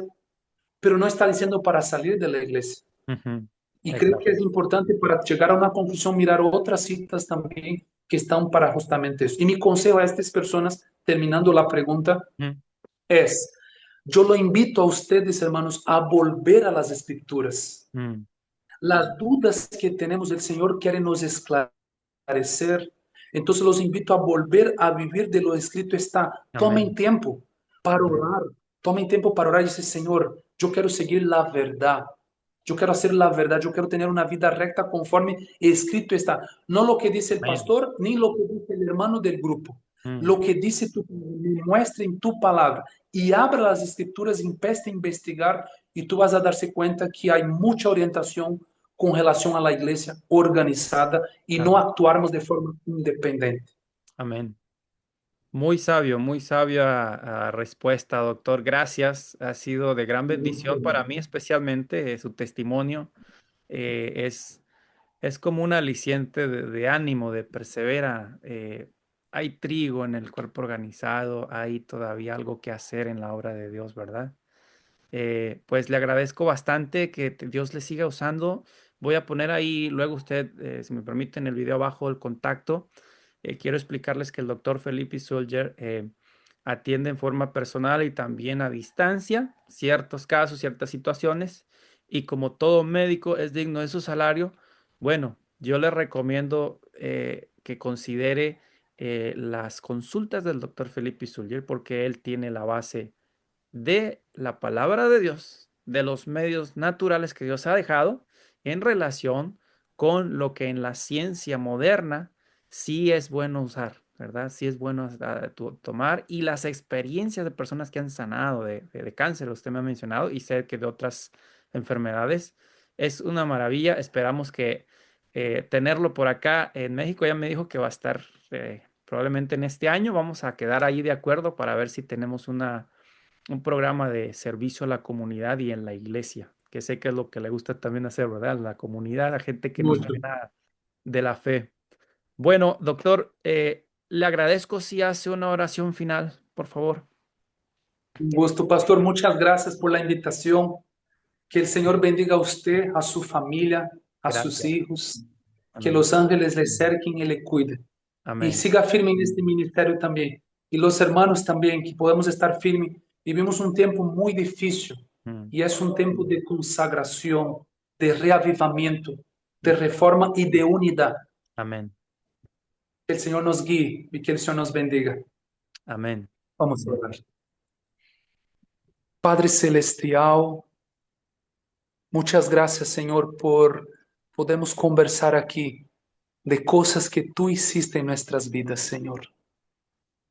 pero no está diciendo para salir de la iglesia. Ujú, Y creo exacto. que es importante para llegar a una conclusión mirar otras citas también que están para justamente eso. Y mi consejo a estas personas, terminando la pregunta, Mm, es, yo lo invito a ustedes, hermanos, a volver a las escrituras. mm, Las dudas que tenemos, el Señor quiere nos esclarecer. Entonces los invito a volver a vivir de lo escrito está. Tomen amén. tiempo para orar. Tomen tiempo para orar y decir, Señor, yo quiero seguir la verdad. Yo quiero hacer la verdad, yo quiero tener una vida recta conforme escrito está. No lo que dice el Amén. pastor, ni lo que dice el hermano del grupo. Mm, Lo que dice tu, me muestra en tu palabra. Y abra las escrituras, empieza a investigar y tú vas a darse cuenta que hay mucha orientación con relación a la iglesia organizada y no amén. actuarmos de forma independiente. Amén. Muy sabia respuesta, doctor. Gracias. Ha sido de gran bendición para mí, especialmente su testimonio. Es es como un aliciente de ánimo, de persevera. Hay trigo en el cuerpo organizado, hay todavía algo que hacer en la obra de Dios, ¿verdad? Pues le agradezco bastante que Dios le siga usando. Voy a poner ahí, luego usted, si me permite, en el video abajo el contacto. Quiero explicarles que el doctor Felipe Soldier atiende en forma personal y también a distancia ciertos casos, ciertas situaciones. Y como todo médico es digno de su salario, bueno, yo le recomiendo que considere las consultas del doctor Felipe Soldier porque él tiene la base de la palabra de Dios, de los medios naturales que Dios ha dejado en relación con lo que en la ciencia moderna sí es bueno usar, ¿verdad? Sí es bueno tomar y las experiencias de personas que han sanado de cáncer, usted me ha mencionado, y sé que de otras enfermedades, es una maravilla. Esperamos que tenerlo por acá en México. Ya me dijo que va a estar probablemente en este año. Vamos a quedar ahí de acuerdo para ver si tenemos un programa de servicio a la comunidad y en la iglesia, que sé que es lo que le gusta también hacer, ¿verdad? La comunidad, la gente que no Mucho. sabe nada de la fe. Bueno, doctor, le agradezco si hace una oración final, por favor. Un gusto, pastor. Muchas gracias por la invitación. Que el Señor bendiga a usted, a su familia, a sus Gracias. hijos. Que Amén. los ángeles le cerquen y le cuiden. Y Amén. siga firme en este ministerio también. Y los hermanos también, que podamos estar firmes. Vivimos un tiempo muy difícil Mm. y es un tiempo de consagración, de reavivamiento, de reforma y de unidad. Amén. Que el Señor nos guíe y que el Señor nos bendiga. Amén. Vamos a orar. Padre Celestial, muchas gracias, Señor, por podemos conversar aquí de cosas que tú hiciste en nuestras vidas, Señor.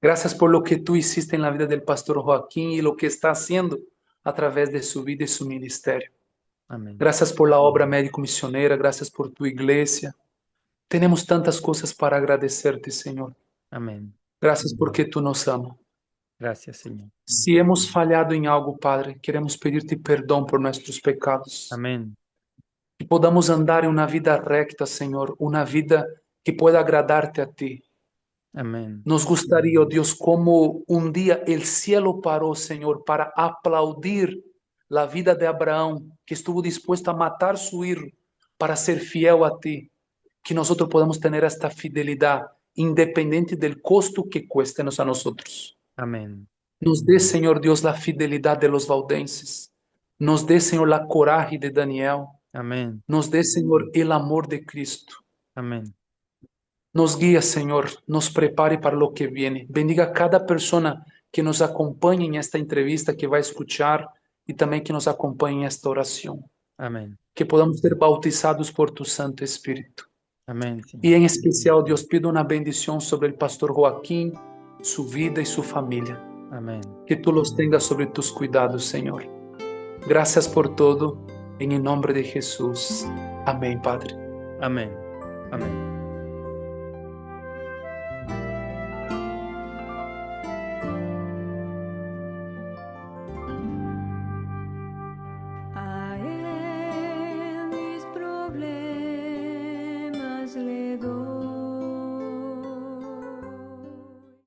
Gracias por lo que tú hiciste en la vida del pastor Joaquín y lo que está haciendo a través de su vida y su ministerio. Amén. Gracias por la obra médico-misionera, gracias por tu iglesia. Tenemos tantas cosas para agradecerte, Señor. Amén. Gracias porque tú nos amas. Gracias, Señor. Si hemos fallado en algo, Padre, queremos pedirte perdón por nuestros pecados. Amén. Que podamos andar en una vida recta, Señor, una vida que pueda agradarte a ti. Amén. Nos gustaría, oh Dios, como un día el cielo paró, Señor, para aplaudir la vida de Abraham, que estuvo dispuesto a matar su hijo para ser fiel a ti. Que nosotros podamos tener esta fidelidad, independiente del costo que cueste a nosotros. Amén. Nos dé, Señor Dios, la fidelidad de los valdenses. Nos dé, Señor, la coraje de Daniel. Amén. Nos dé, Señor, el amor de Cristo. Amén. Nos guía, Señor, nos prepare para lo que viene. Bendiga a cada persona que nos acompañe en esta entrevista, que va a escuchar y también que nos acompañe en esta oración. Amén. Que podamos ser bautizados por tu Santo Espíritu. Amén, Y Señor. en especial, Dios, pido una bendición sobre el pastor Joaquín, su vida y su familia. Amén. Que tú los tengas sobre tus cuidados, Señor. Gracias por todo. En el nombre de Jesús. Amén, Padre. Amén. Amén.